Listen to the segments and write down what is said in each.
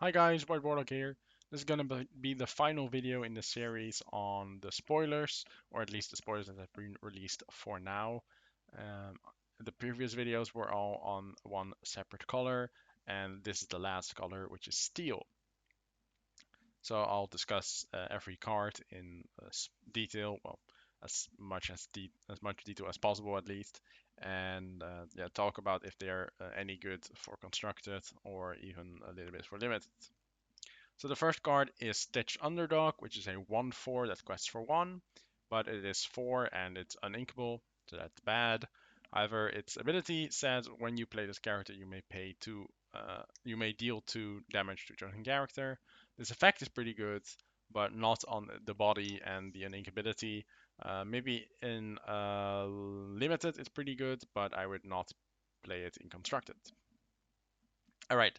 Hi guys, White Warlock here. This is gonna be the final video in the series on the spoilers, or at least the spoilers that have been released for now. Um, the previous videos were all on one separate color, and this is the last color, which is steel. So I'll discuss every card in detail, well, as much detail as possible at least, and yeah, talk about if they're any good for constructed or even a little bit for limited. So the first card is Stitch Underdog, which is a 1/4 that quests for 1, but it is 4 and it's uninkable, so that's bad. However, its ability says when you play this character, you may deal 2 damage to a chosen character. This effect is pretty good, but not on the body and the uninkability. Maybe in limited, it's pretty good, but I would not play it in constructed. All right,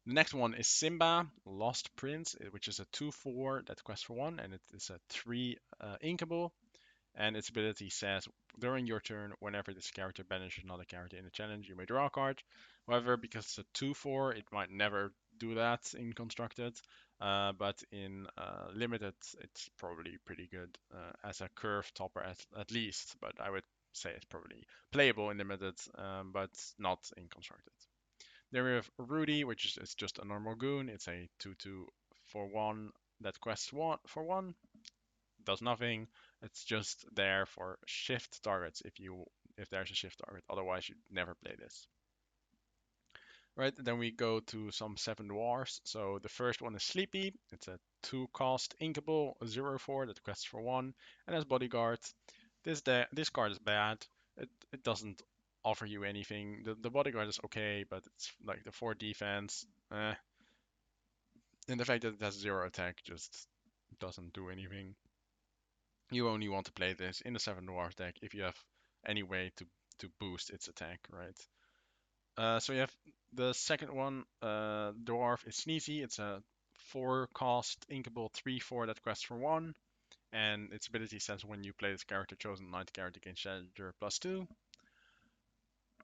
the next one is Simba, Lost Prince, which is a 2/4 that quests for 1, and it is a 3 inkable. And its ability says during your turn, whenever this character banishes another character in a challenge, you may draw a card. However, because it's a 2/4, it might never do that in constructed. But in limited, it's probably pretty good as a curve topper at least. But I would say it's probably playable in limited, but not in constructed. Then we have Rudy, which is just a normal goon. It's a 2/2 for 1 that quests one for 1. Does nothing. It's just there for shift targets if there's a shift target. Otherwise, you'd never play this. Right, then we go to some 7 dwarfs. So the first one is Sleepy. It's a 2 cost inkable 0/4 that quests for 1 and has bodyguard. This card is bad. It doesn't offer you anything. The bodyguard is okay, but it's like the 4 defense. And the fact that it has 0 attack just doesn't do anything. You only want to play this in the 7 dwarf deck if you have any way to boost its attack, right? So you have the second one, dwarf is Sneezy. It's a 4 cost inkable 3/4 that quests for 1. And its ability says when you play this character, chosen knight character gains challenger +2.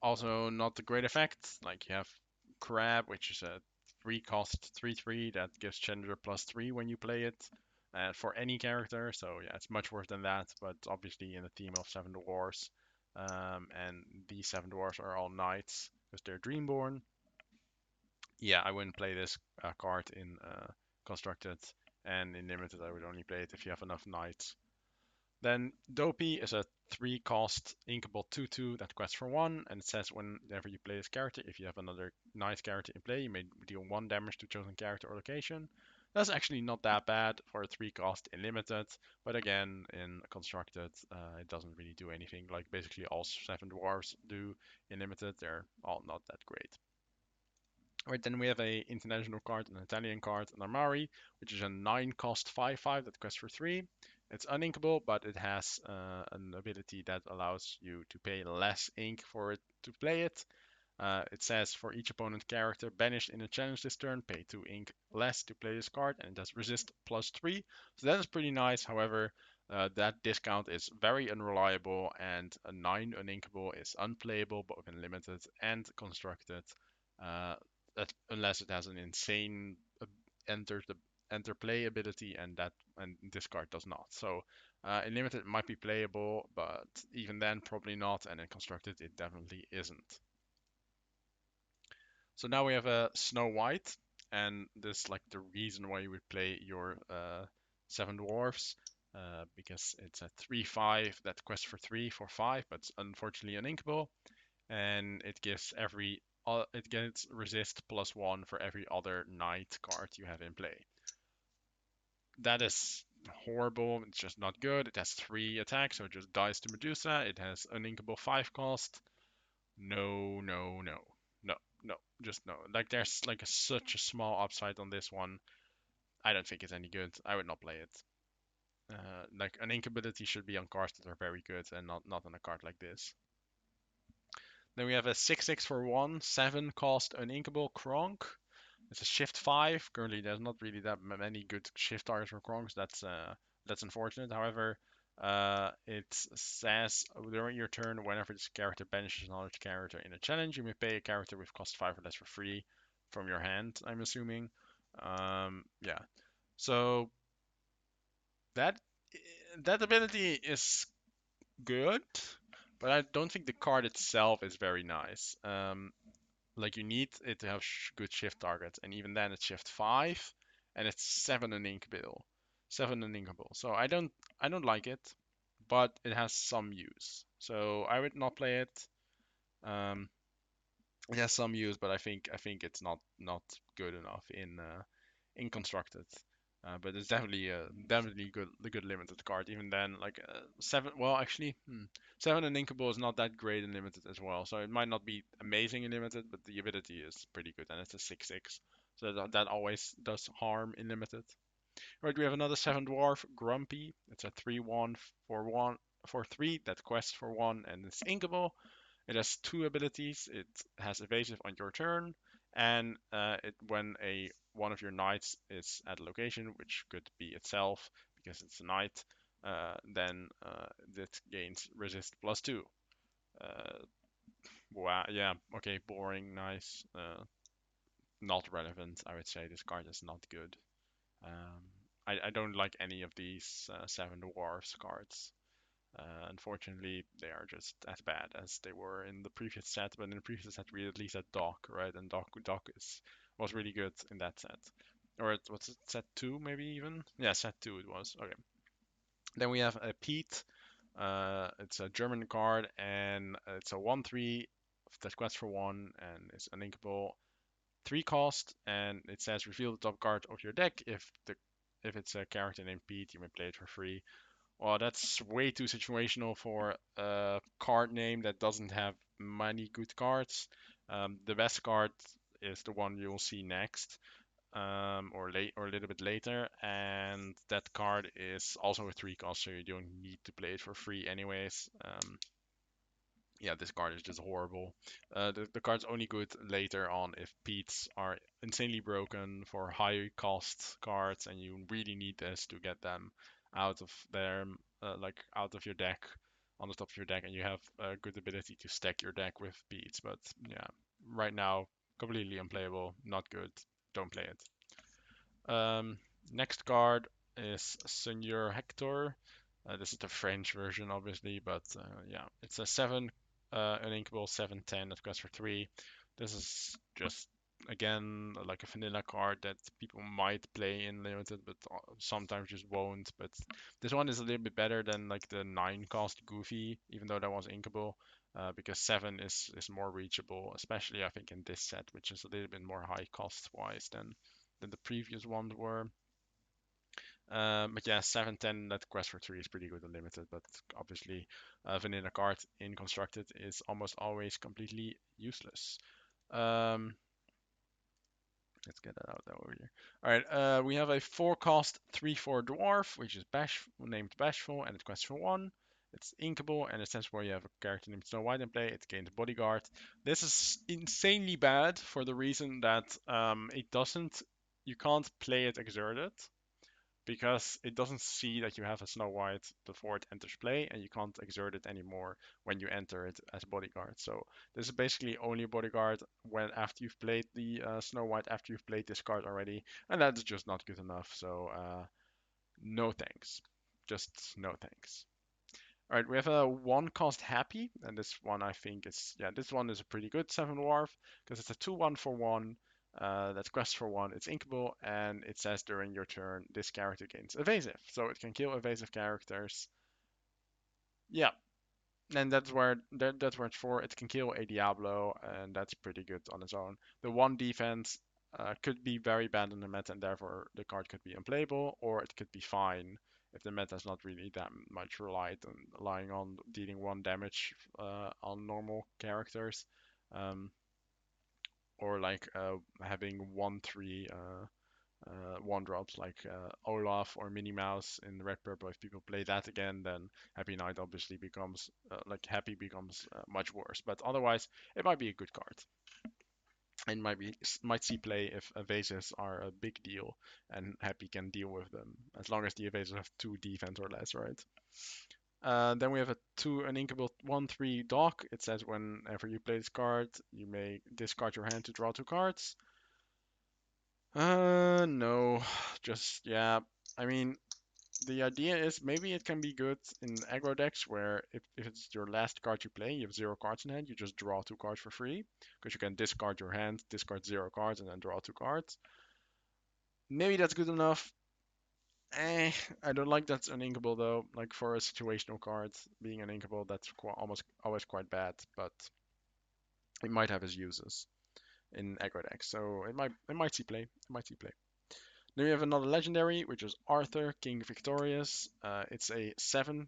Also, not a great effect. Like you have Crab, which is a 3 cost 3/3 that gives challenger +3 when you play it. For any character, so yeah, it's much worse than that, but obviously in the theme of 7 Dwarfs. And these 7 Dwarfs are all knights because they're Dreamborn. Yeah, I wouldn't play this card in Constructed, and in Limited I would only play it if you have enough knights. Then Dopey is a 3 cost inkable 2/2 that quests for 1, and it says whenever you play this character, if you have another nice character in play, you may deal 1 damage to chosen character or location. That's actually not that bad for a 3 cost in limited, but again, in constructed, it doesn't really do anything. Like basically all 7 dwarves do in limited, they're all not that great. Right, then we have a international card, an Italian card, an Armari, which is a 9 cost 5/5 that quests for 3. It's uninkable, but it has an ability that allows you to pay less ink for it to play it. It says for each opponent character banished in a challenge this turn, pay 2 ink less to play this card, and it does resist +3. So that is pretty nice. However, that discount is very unreliable, and a 9 uninkable is unplayable both in limited and constructed. Uh, unless it has an insane enter the enter play ability, and this card does not. So in limited it might be playable, but even then probably not, and in constructed it definitely isn't. So now we have a Snow White, and this is like the reason why you would play your 7 dwarfs. Because it's a 3/5 that quests for 3 for 5, but it's unfortunately uninkable, and it gets resist +1 for every other knight card you have in play. That is horrible. It's just not good. It has 3 attacks, so it just dies to Medusa. It has uninkable 5 cost. No, no, no, no, no, just no. Like there's like such a small upside on this one. I don't think it's any good. I would not play it. Like an inkability should be on cards that are very good and not on a card like this. Then we have a 6/6 for 1, 7 cost uninkable Kronk. It's a shift 5. Currently, there's not really that many good shift targets for Kronks. That's unfortunate. However, it says during your turn, whenever this character banishes another character in a challenge, you may pay a character with cost 5 or less for free from your hand, I'm assuming. Yeah. So that that ability is good, but I don't think the card itself is very nice. Like you need it to have good shift targets, and even then it's shift 5, and it's 7 an inkable, 7 an inkable. So I don't like it, but it has some use. So I would not play it. Um, it has some use, but I think it's not good enough in constructed. But it's definitely good the good limited card. Even then, like 7. Well, actually, 7 and inkable is not that great in limited as well. So it might not be amazing in limited, but the ability is pretty good, and it's a 6/6. So that always does harm in limited. Right, we have another 7 dwarf, Grumpy. It's a 3/1 for 1 for 3 that quests for 1 and it's inkable. It has two abilities. It has evasive on your turn, and when a one of your knights is at a location, which could be itself because it's a knight, then it gains resist +2. Uh, wow, yeah, okay, boring, nice, not relevant. I would say this card is not good. Um, I don't like any of these 7 dwarfs cards. Unfortunately, they are just as bad as they were in the previous set, but in the previous set we at least had Doc, right? And Doc was really good in that set. Or what's it, set 2 maybe even? Yeah, set 2 it was. Okay. Then we have a Pete. It's a German card, and it's a 1/3 that quests for 1, and it's an inkable 3 cost, and it says reveal the top card of your deck. If it's a character named Pete, you may play it for free. Well, that's way too situational for a card name that doesn't have many good cards. The best card is the one you'll see next, or late or a little bit later, and that card is also a 3 cost, so you don't need to play it for free anyways. Yeah, this card is just horrible. The card's only good later on if Pete's are insanely broken for high cost cards, and you really need this to get them out of their like out of your deck, on the top of your deck, and you have a good ability to stack your deck with Pete's. But yeah, right now completely unplayable, not good. Don't play it. Next card is Seigneur Hector. This is the French version, obviously, but yeah, it's a 7, an inkable 7/10 that costs for 3. This is just, again, like a vanilla card that people might play in limited, but sometimes just won't. But this one is a little bit better than like the 9 cost Goofy, even though that was inkable, because 7 is more reachable, especially I think in this set, which is a little bit more high cost wise than the previous ones were. But yeah, 7/10 that quest for 3 is pretty good and limited, but obviously vanilla card in constructed is almost always completely useless. Um, let's get that out over here. All right, we have a 4 cost 3/4 dwarf, which is named Bashful, and it quests for 1. It's inkable, and it says where you have a character named Snow White in play, it gains bodyguard. This is insanely bad for the reason that it doesn't, you can't play it exerted because it doesn't see that you have a Snow White before it enters play, and you can't exert it anymore when you enter it as bodyguard. So this is basically only a bodyguard when after you've played the Snow White, after you've played this card already, and that's just not good enough. So no thanks, just no thanks. All right, we have a 1 cost Happy, and this one I think is, yeah, this one is a pretty good 7 dwarf because it's a 2/1 for 1. That's quest for 1. It's inkable, and it says during your turn this character gains evasive, so it can kill evasive characters. Yeah, and that's where it's for. It can kill a Diablo, and that's pretty good on its own. The 1 defense could be very bad in the meta, and therefore the card could be unplayable, or it could be fine if the meta is not really that much relying on dealing 1 damage on normal characters, um, or like having 1/3 one drops like Olaf or Minnie Mouse in Red Purple. If people play that again, then Happy Knight obviously becomes Happy becomes much worse. But otherwise, it might be a good card. And might see play if evasives are a big deal and Happy can deal with them as long as the evasives have 2 defense or less, right? Then we have an inkable 1/3 Doc. It says whenever you play this card, you may discard your hand to draw 2 cards. No, just yeah. I mean, the idea is maybe it can be good in aggro decks where if it's your last card you play, you have 0 cards in hand, you just draw 2 cards for free because you can discard your hand, discard 0 cards, and then draw 2 cards. Maybe that's good enough. I don't like that's uninkable though. Like for a situational card, being uninkable, that's almost always quite bad. But it might have its uses in aggro decks, so it might see play. It might see play. Then we have another legendary, which is Arthur, King Victorious. It's a 7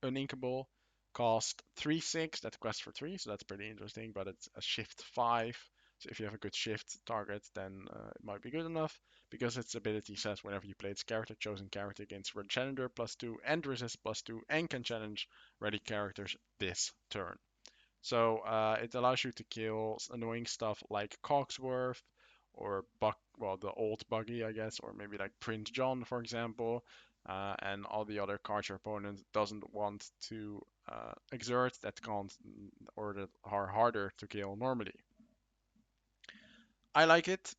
uninkable, cost 3/6. That quests for 3, so that's pretty interesting. But it's a shift 5. So if you have a good shift target, then it might be good enough. Because its ability says whenever you play its character, chosen character gains Red Challenger +2 and resist +2 and can challenge ready characters this turn. So it allows you to kill annoying stuff like Cogsworth or well, the old Buggy, I guess, or maybe like Prince John, for example, and all the other cards your opponent doesn't want to exert that can't or that are harder to kill normally. I like it.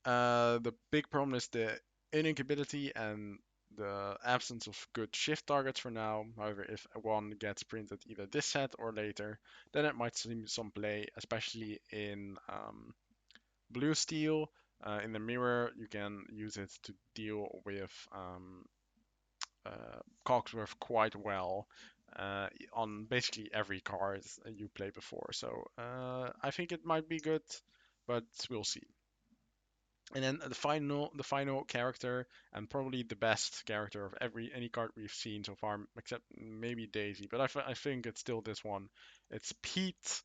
The big problem is the ininkability and the absence of good shift targets for now. However, if one gets printed either this set or later, then it might see some play, especially in blue steel. In the mirror, you can use it to deal with Cogsworth quite well on basically every card you play before. So I think it might be good, but we'll see. And then the final character, and probably the best character of any card we've seen so far, except maybe Daisy, but I think it's still this one. It's Pete.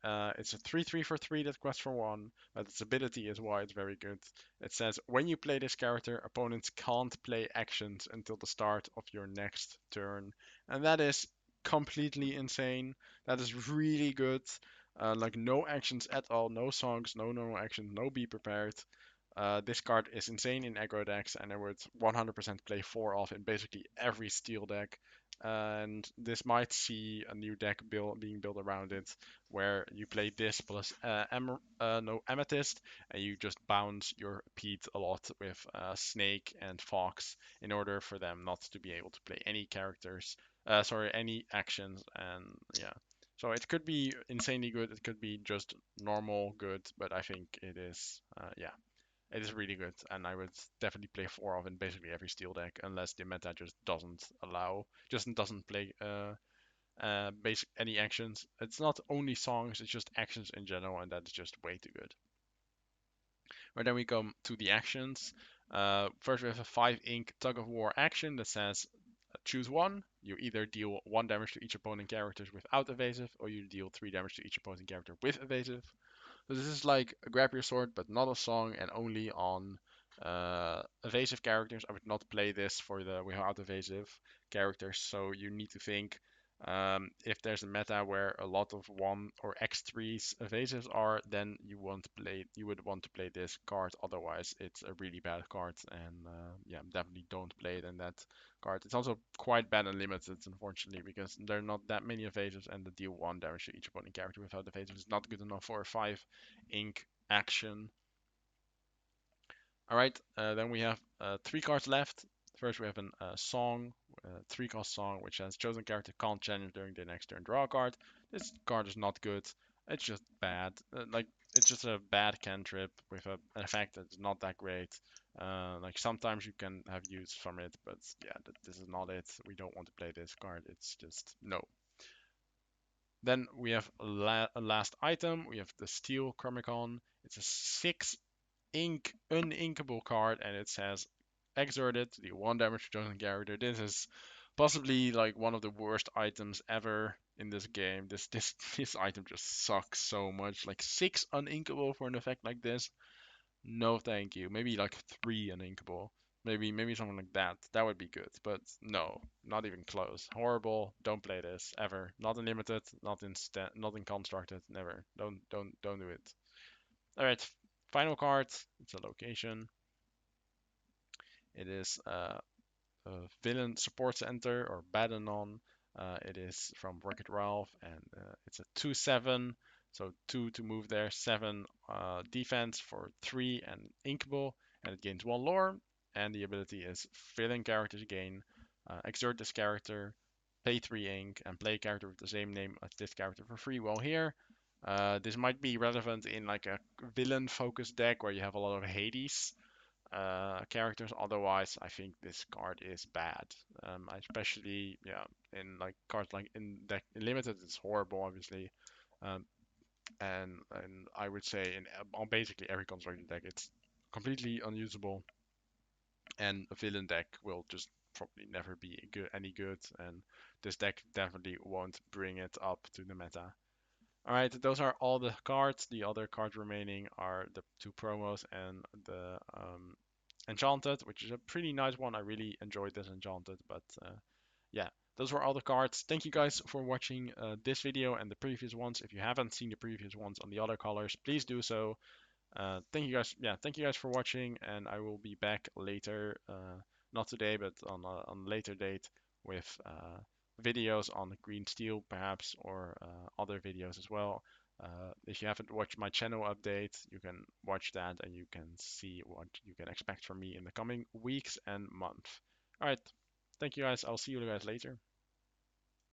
It's a 3/3 for 3 that quests for 1, but its ability is why it's very good. It says when you play this character, opponents can't play actions until the start of your next turn, and that is completely insane. That is really good. Like no actions at all, no songs, no normal actions, no be prepared. This card is insane in aggro decks, and I would 100% play 4 off in basically every steel deck. And this might see a new deck being built around it, where you play this plus no Amethyst, and you just bounce your Pete a lot with Snake and Fox in order for them not to be able to play any characters, sorry, any actions, and yeah. So it could be insanely good, it could be just normal good, but I think it is, yeah, it is really good, and I would definitely play 4 of in basically every steel deck, unless the meta just doesn't play basic any actions. It's not only songs, it's just actions in general, and that's just way too good. Right, then we come to the actions. First we have a 5 ink tug of war action that says choose one. You either deal 1 damage to each opponent characters without evasive, or you deal 3 damage to each opposing character with evasive. So this is like a grab your sword, but not a song, and only on evasive characters. I would not play this for the without evasive characters. So you need to think if there's a meta where a lot of 1 or X3s evasives are, then you would want to play this card. Otherwise, it's a really bad card, and yeah, definitely don't play it in that card. It's also quite bad and limited, unfortunately, because there are not that many evasives, and the deal 1 damage to each opponent character without evasive is not good enough for a 5 ink action. All right, then we have 3 cards left. First, we have a song, 3 cost song, which says chosen character can't challenge during the next turn. Draw a card. This card is not good. It's just bad. Like it's just a bad cantrip with an effect that's not that great. Like sometimes you can have use from it, but yeah, this is not it. We don't want to play this card. It's just no. Then we have a last item. We have the Steel Chromicon. It's a 6 ink uninkable card, and it says exerted the 1 damage to chosen character. This is possibly like one of the worst items ever in this game. This item just sucks so much. Like 6 uninkable for an effect like this. No, thank you. Maybe like 3 uninkable. Maybe something like that. That would be good. But no, not even close. Horrible. Don't play this ever. Not in limited. Not in constructed. Never. Don't do it. All right. Final card. It's a location. It is a villain support center or Badanon. It is from Wreck-It Ralph, and it's a 2/7. So 2 to move there, 7 defense for 3 and inkable. and it gains 1 lore. And the ability is filling characters gain, exert this character, pay 3 ink, and play a character with the same name as this character for free. Well, here, this might be relevant in like a villain-focused deck where you have a lot of Hades characters. Otherwise, I think this card is bad. Especially, yeah, in like cards like in deck in limited, it's horrible, obviously. Um, and I would say in on basically every constructed deck, it's completely unusable, and a villain deck will just probably never be good any good, and this deck definitely won't bring it up to the meta. All right, those are all the cards. The other cards remaining are the 2 promos and the Enchanted, which is a pretty nice one. I really enjoyed this Enchanted, but yeah, those were all the cards. Thank you guys for watching this video and the previous ones. If you haven't seen the previous ones on the other colors, please do so. Thank you guys. Yeah, thank you guys for watching, and I will be back later. Not today, but on a later date with videos on green steel, perhaps, or other videos as well. If you haven't watched my channel update, you can watch that and you can see what you can expect from me in the coming weeks and month. All right, thank you guys. I'll see you guys later.